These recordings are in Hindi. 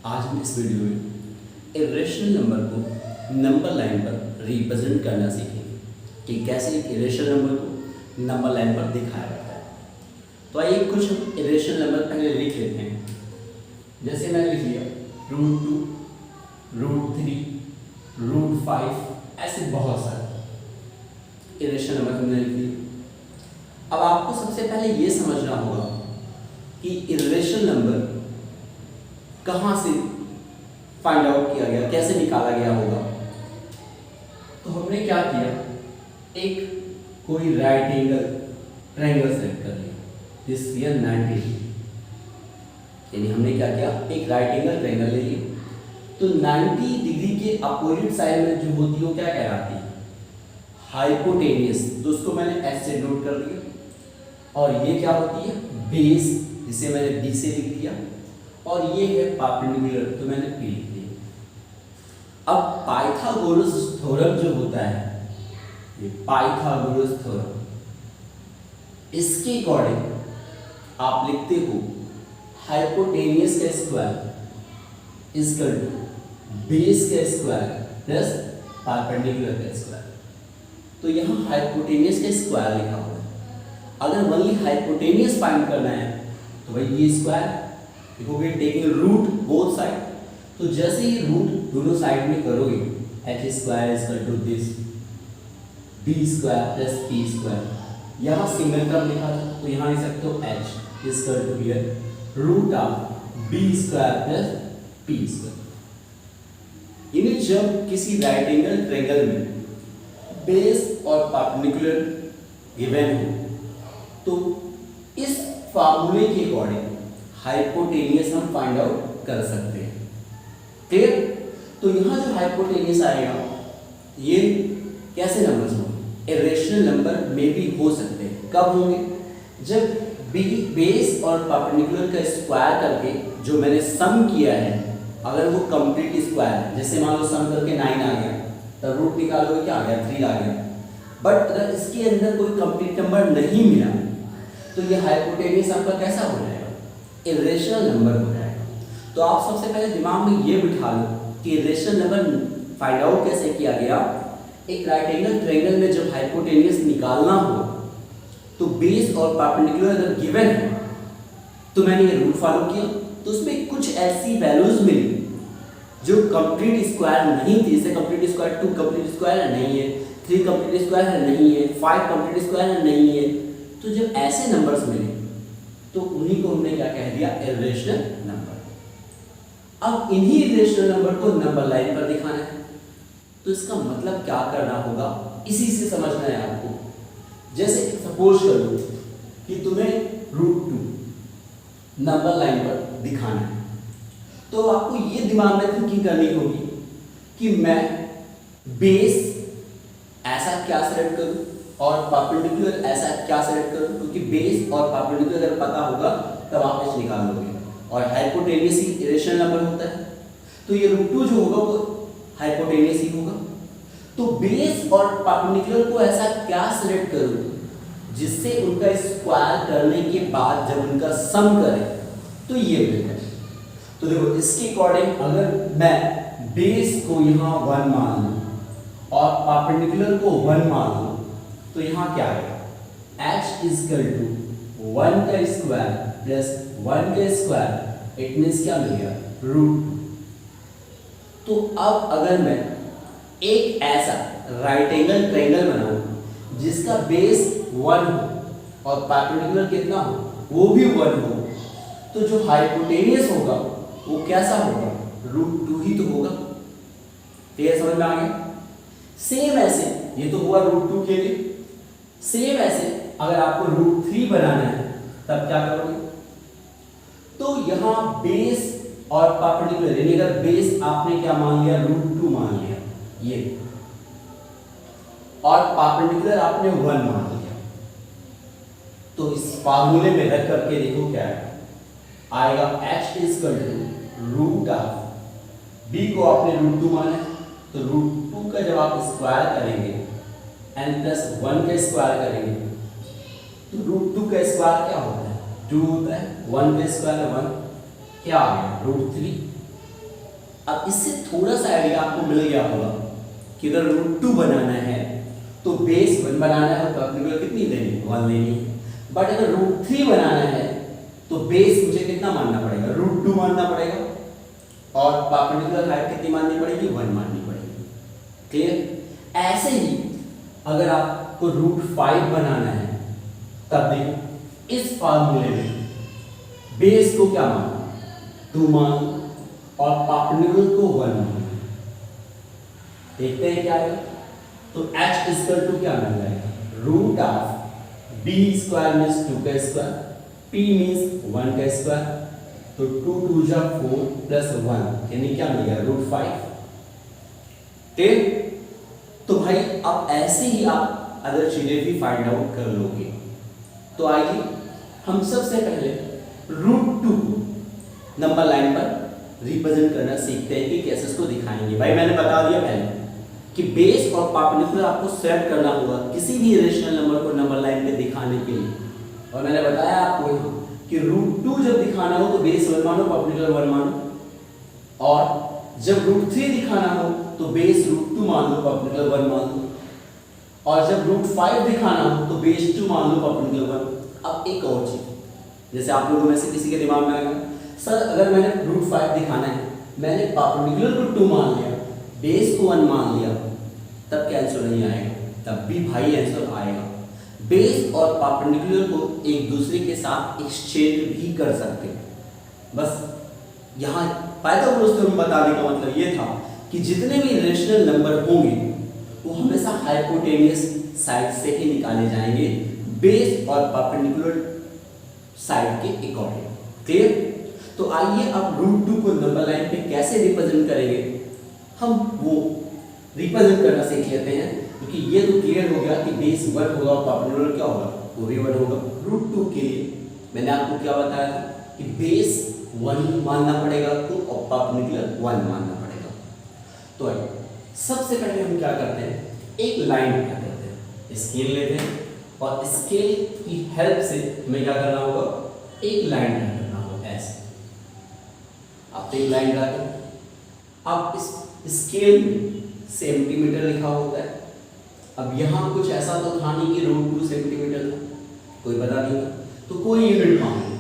आज हम इस वीडियो में इरेशनल नंबर को नंबर लाइन पर रिप्रेजेंट करना सीखेंगे कि कैसे एक इरेशनल नंबर को नंबर लाइन पर दिखाया जाता है। तो आइए कुछ हम इरेशनल नंबर पहले लिख लेते हैं। जैसे मैंने लिख लिया √2, √3, √5, ऐसे बहुत सारे इरेशनल नंबर हमने लिख लिए। अब आपको सबसे पहले ये समझना होगा कि इरेशनल नंबर कहाँ से फाइंड आउट किया गया, कैसे निकाला गया होगा। तो हमने क्या किया, एक कोई राइट एंगल ट्रायंगल सेलेक्ट कर लिया, दिस हियर 90 डिग्री। यानी हमने क्या किया, एक राइट एंगल ट्रायंगल ले लिया। तो 90 डिग्री के अपोजिट साइड में जो होती है वो क्या कहलाती है, हाइपोटेनियस। तो उसको मैंने एस से नोट कर दिया। और ये क्या होती है, बेस, जिसे मैंने बी से लिख दिया। और ये है परपेंडिकुलर, तो मैंने पी लिख दिया। अब पाइथागोरस थ्योरम जो होता है, ये पाइथागोरस थ्योरम, इसके अकॉर्डिंग आप लिखते हो हाइपोटेनियस का स्क्वायर इक्वल टू बेस का स्क्वायर प्लस परपेंडिकुलर का स्क्वायर। तो यहाँ हाइपोटेनियस का स्क्वायर लिखा हुआ है। अगर ओनली हाइपोटेनियस फाइंड करना है तो भाई ये स्क्वायर लिखोगे, टेकिंग रूट बोथ साइड। तो जैसे ही रूट दोनों साइड में करोगे, H square equal to this B square plus P square. यहाँ सिंगल टर्म लिखा था तो यहाँ लिख सकते हो H equal to here root of B square plus P square. यानी जब किसी राइट एंगल ट्रायंगल में बेस और परपेंडिकुलर गिवन हो तो इस फार्मूले के अकॉर्डिंग हाइपोटेनियस हम फाइंड आउट कर सकते हैं। क्लियर? तो यहाँ जो हाइपोटेनियस आएगा, ये कैसे नंबर्स होंगे, इरेशनल नंबर में भी हो सकते हैं। कब होंगे, जब बेस और परपेंडिकुलर का स्क्वायर करके जो मैंने सम किया है, अगर वो कंप्लीट स्क्वायर है, जैसे मान लो सम करके 9 आ गया, तब रूट निकालोगे क्या आ गया, 3 आ गया। बट अगर इसके अंदर कोई कंप्लीट नंबर नहीं मिला तो ये हाइपोटेनियस आपका कैसा हो जाएगा, इरेशनल नंबर हो जाएगा। तो आप सबसे पहले दिमाग में ये बिठा लो कि इरेशनल नंबर फाइंड आउट कैसे किया गया। एक राइट एंगल ट्रायंगल में जब हाइपोटेनियस निकालना हो तो बेस और परपेंडिकुलर अगर गिवन है तो मैंने ये रूल फॉलो किया, तो उसमें कुछ ऐसी वैल्यूज मिली जो कंप्लीट स्क्वायर नहीं थी। जैसे कंप्लीट स्क्वायर 2 कंप्लीट स्क्वायर नहीं है, 3 कंप्लीट स्क्वायर नहीं है, 5 कंप्लीट स्क्वायर नहीं है। तो जब ऐसे नंबर्स मिले तो उन्हीं को हमने क्या कह दिया, इरेशनल नंबर। अब इन्हीं इरेशनल नंबर को नंबर लाइन पर दिखाना है, तो इसका मतलब क्या करना होगा, इसी से समझना है आपको। जैसे सपोज कर लो कि तुम्हें √2 नंबर लाइन पर दिखाना है, तो आपको ये दिमाग में थिंकिंग करनी होगी कि मैं बेस ऐसा क्या सेलेक्ट करूं और परपेंडिकुलर ऐसा क्या सेलेक्ट करूं, क्योंकि बेस और परपेंडिकुलर अगर पता होगा तब आप एच निकाल लोगे। और हाइपोटेनियस ही इरेशनल नंबर होता है, तो ये √2 जो होगा वो हाइपोटेनियस ही होगा। तो बेस और परपेंडिकुलर को ऐसा क्या सेलेक्ट करूं जिससे उनका स्क्वायर करने के बाद जब उनका सम करें तो ये मिलेगा। तो देखो इसके अकॉर्डिंग अगर मैं बेस को यहाँ 1 मान लूं और परपेंडिकुलर को 1 मान लूं तो यहाँ क्या आएगा, h इक्वल टू 1 का स्क्वायर प्लस 1 का स्क्वायर, इट मींस क्या मिल गया, √2। तो अब अगर मैं एक ऐसा राइट एंगल ट्रायंगल बनाऊं जिसका बेस 1 हो और परपेंडिकुलर कितना हो, वो भी 1 हो, तो जो हाइपोटेनियस होगा वो कैसा होगा, √2 ही तो होगा। क्लियर, समझ में आ गया। सेम ऐसे ये तो हुआ √2 के लिए। सेम ऐसे अगर आपको √3 बनाना है तब क्या करोगे, तो यहां बेस और परपेंडिकुलर, यानी अगर बेस आपने क्या मान लिया, √2 मान लिया ये, और परपेंडिकुलर आपने 1 मान लिया, तो इस फार्मूले में रख करके देखो क्या आएगा, h equal to root of b को आपने √2 माना है, तो √2 का जब आप स्क्वायर करेंगे n प्लस 1 का स्क्वायर करेंगे तो √2 का स्क्वायर क्या होता है, 2 होता है, 1 का स्क्वायर 1, क्या आ गया, √3। अब इससे थोड़ा सा आइडिया आपको मिल गया होगा कि अगर √2 बनाना है तो बेस 1 बनाना है तो परपेंडिकुलर कितनी लेनी 1 लेनी है। बट अगर √3 बनाना है तो बेस मुझे कितना मानना पड़ेगा √2 मानना पड़ेगा और परपेंडिकुलर हाइट कितनी माननी पड़ेगी 1 माननी पड़ेगी। क्लियर। ऐसे ही अगर आपको √5 बनाना है तब देखो इस फार्मूले में बेस को क्या माना 2 मान और परपेंडिकुलर को 1 मान। देखते हैं क्या है। तो h इक्वल टू क्या मिल जाएगा √b² मींस 2 का स्क्वायर, p मींस 1 का स्क्वायर, तो 2 2 जा 4 प्लस 1 यानी क्या मिल गया √5। ठीक। तो भाई अब ऐसे ही आप अदर चीजें भी फाइंड आउट कर लोगे। तो आइए हम सबसे पहले √2 को नंबर लाइन पर रिप्रेजेंट करना सीखते हैं कि कैसे इसको दिखाएंगे। भाई मैंने बता दिया पहले कि बेस और परपेंडिकुलर आपको सेट करना होगा किसी भी इरेशनल नंबर को नंबर लाइन पे दिखाने के लिए। और मैंने बताया आपको यहाँ कि √2 जब दिखाना हो तो बेस 1 मानो परपेंडिकुलर 1 मानो, और जब √3 दिखाना हो तो बेस √2 मान लो परपेंडिकुलर 1 मान लो, और जब √5 दिखाना हो तो बेस 2 मान लो परपेंडिकुलर 1। अब एक और चीज, जैसे आप लोगों में से किसी के दिमाग में आएगा सर अगर मैंने √5 दिखाना है, मैंने परपेंडिकुलर को 2 मान लिया, बेस को 1 मान लिया, तब क्या आंसर नहीं आएगा? तब भी भाई आंसर आएगा। बेस और परपेंडिकुलर को एक दूसरे के साथ एक्सचेंज भी कर सकते हैं। बस यहाँ पाइथागोरस थ्योरम बताने का मतलब ये था कि जितने भी रेशनल नंबर होंगे वो हमेशा हाइपोटेनियस साइड से ही निकाले जाएंगे बेस और परपेंडिकुलर साइड के अकॉर्डिंग। क्लियर। तो आइए अब √2 को नंबर लाइन पे कैसे रिप्रेजेंट करेंगे हम वो रिप्रेजेंट करना सीख लेते हैं, क्योंकि ये तो क्लियर हो गया कि बेस 1 होगा और परपेंडिकुलर क्या होगा वो भी 1 होगा। √2 के लिए मैंने आपको क्या बताया था कि बेस 1 मानना पड़ेगा तो और परपेंडिकुलर 1 मानना पड़ेगा। तो आइए सबसे पहले हम क्या करते हैं, एक लाइन क्या करते हैं, स्केल लेते हैं और स्केल की हेल्प से हमें क्या करना होगा, एक लाइन ड्रा करना होगा। ऐसे आप एक लाइन ड्रा करें। अब इस स्केल में सेंटीमीटर लिखा होता है। अब यहाँ कुछ ऐसा तो था नहीं कि √2 सेंटीमीटर था, कोई बता नहीं था, तो कोई यूनिट मांगे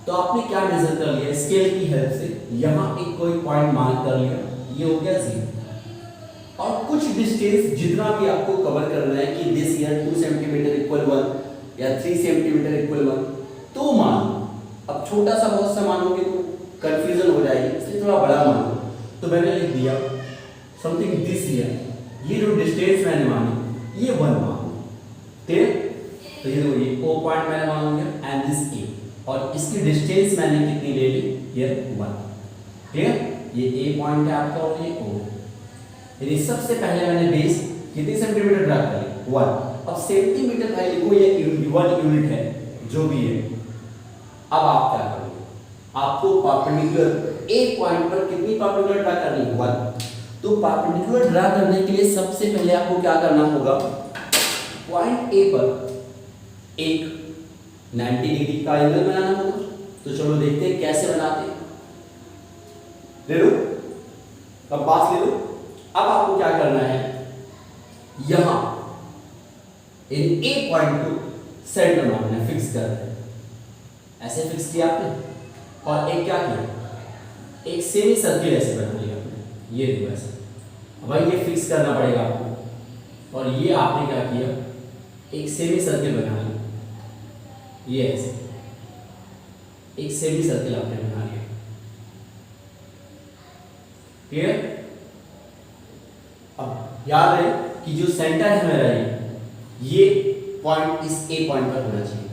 तो आपने क्या मेजर कर लिया स्केल की हेल्प से, यहाँ एक कोई पॉइंट मार्क कर लिया, ये हो गया 0। और कुछ डिस्टेंस जितना भी आपको कवर करना है कि दिस ईयर 2 सेंटीमीटर इक्वल 1 या 3 सेंटीमीटर इक्वल 1 तो मान लो। अब छोटा सा बहुत सा मानोगे तो कंफ्यूजन हो जाएगी, इसलिए थोड़ा बड़ा मान लो। तो मैंने लिख दिया समथिंग दिस ईयर, ये जो डिस्टेंस मैंने मानी ये 1 मान लो। ठीक। तो ये देखो ये O पॉइंट मैंने मान लिया एंड दिस A, और इसकी डिस्टेंस मैंने कितनी ले ली, ये 1। ठीक। ये A पॉइंट है आपका और ये O। यानी सबसे पहले मैंने बेस कितनी सेंटीमीटर ड्रा कर ली 1। अब सेंटीमीटर भाई लिखो ये 1 यूनिट है जो भी है। अब आप क्या करोगे, आपको परपेंडिकुलर A पॉइंट पर कितनी परपेंडिकुलर ड्रा करनी है 1। तो परपेंडिकुलर ड्रा करने के लिए सबसे पहले आपको क्या करना होगा, पॉइंट A पर एक 90 डिग्री का एंगल बनाना होगा। तो चलो देखते हैं कैसे बनाते हैं। ले लो कंपास ले लो। अब आपको क्या करना है, यहां इन A पॉइंट को सेंटर मानना है, फिक्स करना है। ऐसे फिक्स किया आपने, और एक क्या किया, एक सेमी सर्किल ऐसे बना लिया आपने, ये देखो ऐसा। अब भाई ये फिक्स करना पड़ेगा आपको, और ये आपने क्या किया, एक सेमी सर्किल बना लिया, ये ऐसे एक सेमी सर्किल आपने बना लिया। क्लियर। अब याद है कि जो सेंटर है मेरा ये पॉइंट इस A पॉइंट पर होना चाहिए।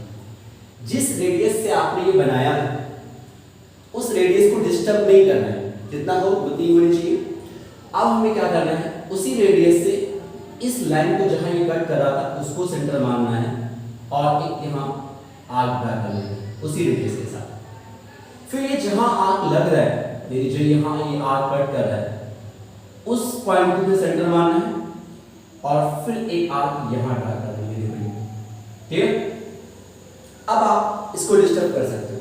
जिस रेडियस से आपने ये बनाया है उस रेडियस को डिस्टर्ब नहीं करना है, जितना हो उतनी होनी चाहिए। अब हमें क्या करना है, उसी रेडियस से इस लाइन को जहां ये कट कर रहा था उसको सेंटर मानना है, और एक यहाँ आर्क ड्रा करना है उसी रेडियस के साथ। फिर ये जहां आर्क लग रहा है, जो यहाँ ये आर्क कट कर रहा है उस पॉइंट को भी सेंटर मानना है, और फिर एक आर्क यहाँ ड्रा करना है। ठीक। अब आप इसको डिस्टर्ब कर सकते हो,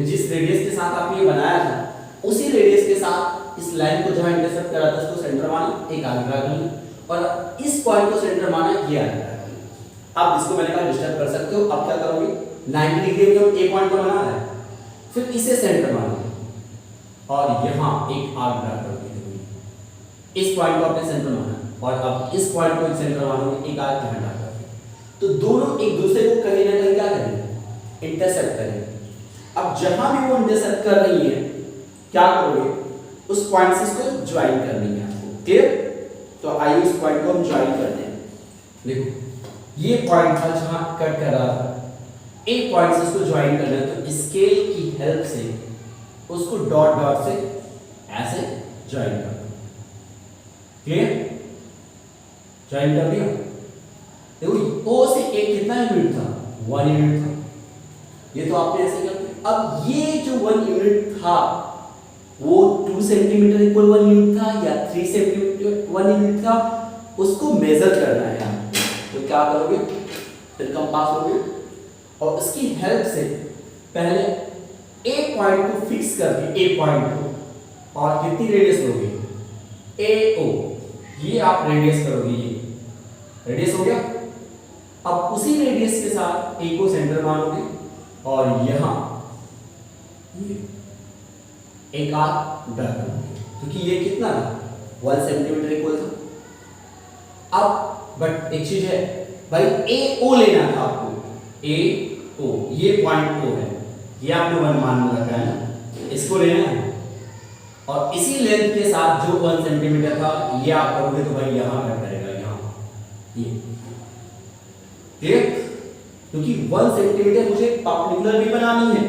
जिस रेडियस के साथ आपने ये बनाया था उसी रेडियस के साथ साथ इस लाइन को जहां इंटरसेक्ट करा था उसको सेंटर माना, एक आर्क ड्रा कर लिया और इस पॉइंट को सेंटर माना, ये आर्क ड्रा कर लिया। अब इसको मैंने कहा डिस्टर्ब कर सकते हो। अब क्या करोगे, 90 डिग्री में एक पॉइंट को बना रहा है, फिर इसे सेंटर मानोगे और यहां एक आर्क ड्रा कर दोगे। इस पॉइंट को आपने सेंटर माना और अब इस पॉइंट को एक सेंटर मानोगे, एक आर्क यहां ड्रा करोगे। तो दोनों एक दूसरे को कहीं ना कहीं क्या करेंगे, इंटरसेक्ट करेंगे। अब जहां भी वो इंटरसेक्ट कर रही है क्या करोगे, उस पॉइंट से इसको ज्वाइन कर लेंगे आपको। क्लियर? तो आइए उस पॉइंट को हम ज्वाइन करते हैं। देखो ये पॉइंट था जहां कट कर रहा था, एक पॉइंट से इसको ज्वाइन करना है तो स्केल की हेल्प से उसको डॉट डॉट से ऐसे ज्वाइन कर दो। क्लियर? ज्वाइन कर दिया। देखो ओ से ए कितना यूनिट था, 1 यूनिट था। ये तो आपने ऐसे कर दिया। अब ये जो 1 यूनिट था वो 2 सेंटीमीटर इक्वल 1 यूनिट था या 3 सेंटीमीटर 1 यूनिट था, उसको मेजर करना है आपको। तो क्या करोगे, फिर कंपास लोगे और उसकी हेल्प से पहले एक पॉइंट को फिक्स करके, एक पॉइंट को, और कितनी रेडियस लोगे, AO, ये आप रेडियस करोगे, ये रेडियस हो गया। अब उसी रेडियस के साथ A को सेंटर मानोगे और यहां एक आर्क ड्रा करोगे, क्योंकि ये कितना था, 1 सेंटीमीटर इक्वल था। अब बट एक चीज है भाई, AO लेना था आपको, AO, ये पॉइंट O है, ये आपने 1 मान रखा है ना, इसको लेना है और इसी लेंथ के साथ जो 1 सेंटीमीटर था ये आप करोगे तो भाई यहां कट करेगा, यहां ये। क्लियर? क्योंकि 1 सेंटीमीटर मुझे परपेंडिकुलर भी बनानी है,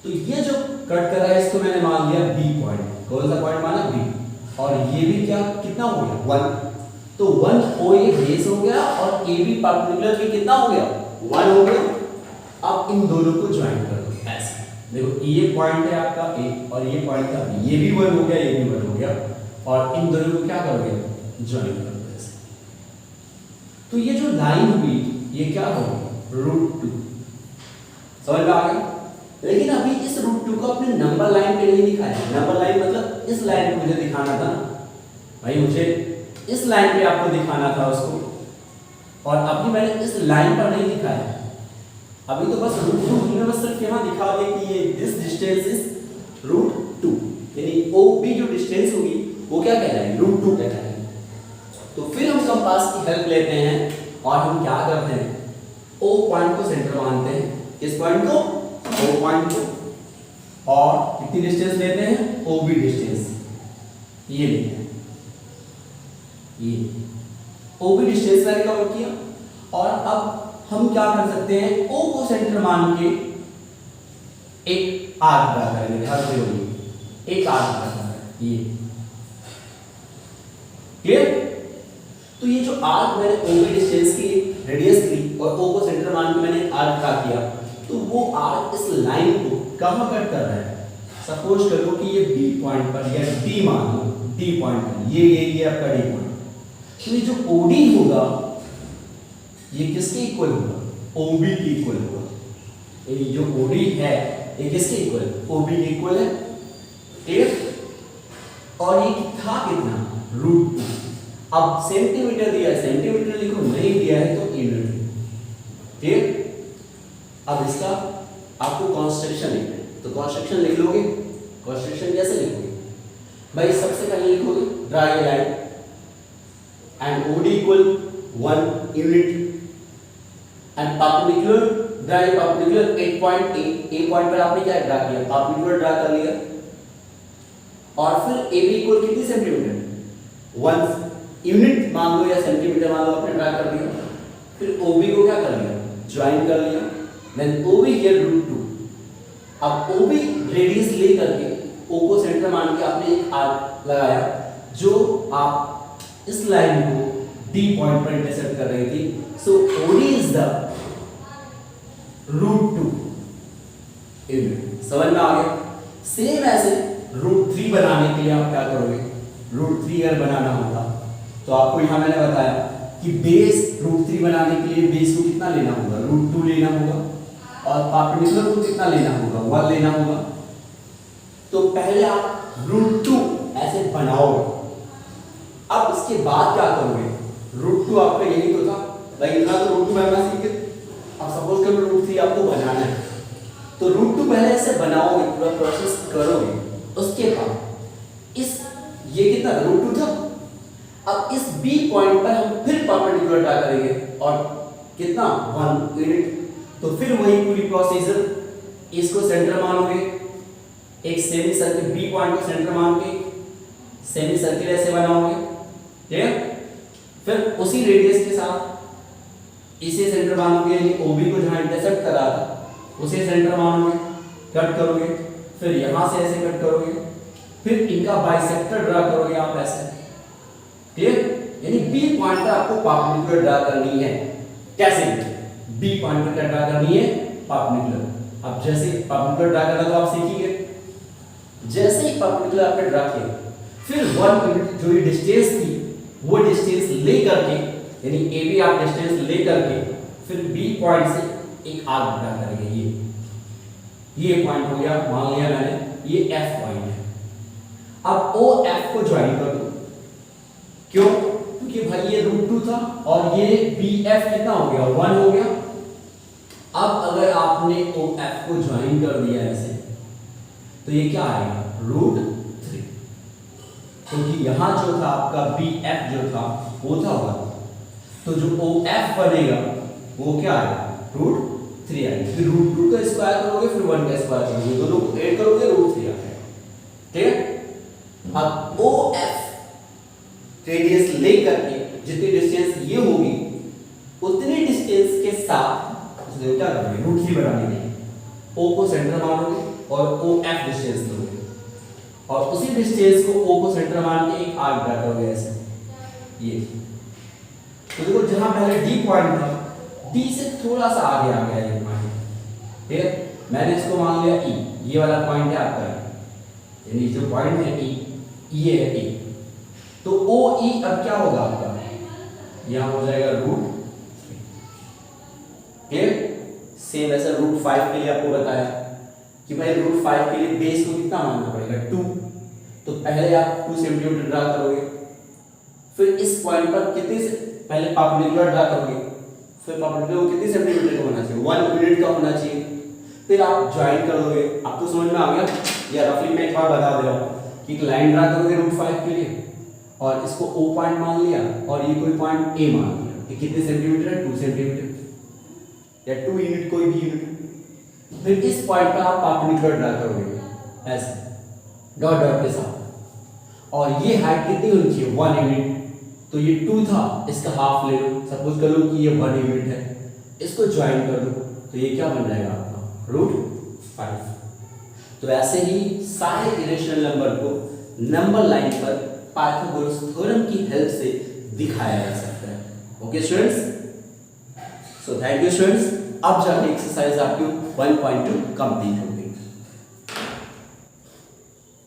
तो ये जो कट कर रहा है इसको मैंने मान लिया B पॉइंट। कौन सा पॉइंट माना, B। और ये भी क्या कितना हो गया, 1। तो 1 OA बेस हो गया और AB परपेंडिकुलर भी कितना हो गया, 1 हो गया। अब इन दोनों को ज्वाइन कर दो ऐसे। देखो ये पॉइंट है आपका A और ये पॉइंट का B, ये भी 1 हो गया, ये भी 1 हो गया और इन दोनों को क्या करोगे, ज्वाइन कर दो ऐसे। तो ये जो लाइन हुई ये क्या होगी, √2। समझ में आ गया? लेकिन अभी इस √2 को अपने नंबर लाइन पे नहीं दिखाया। नंबर लाइन मतलब इस लाइन पे मुझे दिखाना था ना भाई, मुझे इस लाइन पे आपको दिखाना था उसको, और अभी मैंने इस लाइन पर नहीं दिखाया। अभी तो बस √2 मैंने बस सिर्फ यहाँ दिखा दे कि ये दिस डिस्टेंस इज √2, यानी OB जो डिस्टेंस होगी वो क्या कहलाएगी, √2 कहलाएगी। तो फिर हम कंपास की हेल्प लेते हैं और हम क्या करते हैं, O पॉइंट को सेंटर मानते हैं। किस पॉइंट को, O पॉइंट को, और कितनी डिस्टेंस लेते हैं, OB डिस्टेंस, ये लेते हैं, ये OB डिस्टेंस मैंने कवर किया। और अब हम क्या कर सकते हैं, O को सेंटर मान के एक आर्क ड्रा करेंगे, ध्यान से एक आर्क ड्रा करेंगे, ये। क्लियर? तो ये जो आर्क मैंने OB डिस्टेंस की रेडियस ली और O को सेंटर मान के मैंने आर्क ड्रा किया, तो वो आर्क इस लाइन को कहां कट कर रहा है, सपोज करो कि ये B पॉइंट पर या D मान लो, D पॉइंट पर, ये आपका D पॉइंट। तो ये जो OD होगा ये किसके इक्वल होगा, OB के इक्वल होगा। ये जो OD है ये किसके इक्वल है, OB के इक्वल है। क्लियर? और ये था कितना, √2। अब सेंटीमीटर दिया है, सेंटीमीटर लिखो, नहीं दिया है तो यूनिट। क्लियर? अब इसका आपको कॉन्स्ट्रक्शन लिखना है, तो कॉन्स्ट्रक्शन लिख लोगे। कॉन्स्ट्रक्शन कैसे लिखोगे भाई, सबसे पहले लिखोगे draw a line and OD equal 1 unit and perpendicular, draw a perpendicular 8 point A point पर आपने क्या ड्रा किया, परपेंडिकुलर ड्रा कर लिया। और फिर AB इक्वल कितनी सेंटीमीटर, 1 यूनिट मान लो या सेंटीमीटर मान लो, आपने ड्रा कर दिया। फिर OB को क्या कर लिया, ज्वाइन कर लिया। Then OB here √2। अब OB रेडियस ले करके O को सेंटर मान के आपने एक आर्क लगाया, जो आप इस लाइन को D पॉइंट पर इंटरसेक्ट कर रही थी। सो OD इज द √2 यूनिट। समझ में आ गया? सेम ऐसे √3 बनाने के लिए आप क्या करोगे, √3 अगर बनाना होगा तो आपको यहां मैंने बताया कि बेस √3 बनाने के लिए बेस को कितना लेना होगा, √2 लेना होगा, और परपेंडिकुलर को कितना लेना होगा, 1 लेना होगा। तो पहले आप √2 ऐसे बनाओगे। अब इसके बाद क्या करोगे, √2 आपका यही तो था भाई, इतना तो √2 बनना सीखे। अब सपोज करो √3 आपको बनाना है, तो √2 पहले ऐसे बनाओगे, पूरा प्रोसेस करोगे। उसके बाद इस ये कितना √2 था, अब इस B पॉइंट पर हम फिर परपेंडिकुलर ड्रा करेंगे और कितना 1 यूनिट। तो फिर वही पूरी प्रोसीजर, इसको सेंटर मानोगे, एक सेमी सर्किल B पॉइंट को सेंटर मान के सेमी सर्किल ऐसे बनाओगे, ठीक है। फिर उसी रेडियस के साथ इसे सेंटर मानोगे, यानी OB को जहां इंटरसेक्ट करा था उसे सेंटर मानोगे, कट करोगे, फिर यहां से ऐसे कट करोगे, फिर इनका बाइसेक्टर ड्रा करोगे आप ऐसे, ठीक है। यानी B पॉइंट पर आपको परपेंडिकुलर ड्रा करनी है। कैसे B पॉइंट पर ड्रा करनी है परपेंडिकुलर। अब जैसे परपेंडिकुलर ड्रा करना तो आप सीखिए, जैसे ही परपेंडिकुलर आपने ड्रा किया, फिर 1 यूनिट जो ये डिस्टेंस थी वो डिस्टेंस ले करके, यानी AB आप डिस्टेंस ले करके फिर B पॉइंट से एक आर्क ड्रा करेंगे। ये पॉइंट हो गया, मान लिया मैंने, ये F पॉइंट है। अब OF को ज्वाइन कर दो, क्यों, क्योंकि भाई ये √2 था और ये BF कितना हो गया 1 हो गया। अब अगर आपने OF को ज्वाइन कर दिया ऐसे, तो ये क्या आएगा √3, क्योंकि यहां जो था आपका BF जो था वो था 1, तो जो OF बनेगा वो क्या आएगा √3 आएगा। फिर √2 का स्क्वायर करोगे, फिर 1 का स्क्वायर करोगे, दोनों को ऐड करोगे √3 आ जाएगा, ठीक है। अब OF रेडियस लेकर के जितनी डिस्टेंस ये होगी उतनी डिस्टेंस के साथ क्या करोगे √3 बनाने के लिए O को सेंटर मानोगे और OF डिस्टेंस लोगे, और उसी डिस्टेंस को O को सेंटर मान के एक आर्क ड्रा करोगे ऐसे, ये। तो देखो जहां पहले D पॉइंट था, D से थोड़ा सा आगे आ गया ये पॉइंट, ठीक है। मैंने इसको मान लिया E, ये वाला पॉइंट है आपका, यानी जो पॉइंट है E, ये है E। तो OE अब क्या होगा आपका, यहां हो जाएगा √3, क्लियर। सेम ऐसा √5 के लिए आपको बताया कि भाई √5 के लिए बेस को कितना मानना पड़ेगा 2, तो पहले आप 2 सेंटीमीटर ड्रा करोगे, फिर इस पॉइंट पर कितने से पहले परपेंडिकुलर ड्रा करोगे, फिर परपेंडिकुलर को कितने सेंटीमीटर का होना चाहिए 1 यूनिट का होना चाहिए, फिर आप ज्वाइन कर दोगे। आपको समझ में आ गया, या रफली मैं एक बार बता दे रहा हूं कि एक लाइन ड्रा करोगे √5 के लिए और इसको O पॉइंट मान लिया और ये कोई पॉइंट A मान लिया, ये कितने सेंटीमीटर है 2 सेंटीमीटर या 2 यूनिट, कोई भी यूनिट। फिर इस पॉइंट पर आप परपेंडिकुलर ड्रा करोगे ऐसे डॉट डॉट के साथ, और ये हाइट कितनी होनी चाहिए 1 यूनिट, तो ये 2 था, इसका हाफ ले लो, सपोज कर लो कि ये 1 यूनिट है, इसको ज्वाइन कर दो, तो ये क्या बन जाएगा आपका √5। तो ऐसे ही सारे इरेशनल नंबर को नंबर लाइन पर पाइथागोरस थ्योरम की हेल्प से दिखाया जा सकता है। Okay students, so thank you students. अब जाके एक्सरसाइज आपकी 1.2 कंप्लीट हो।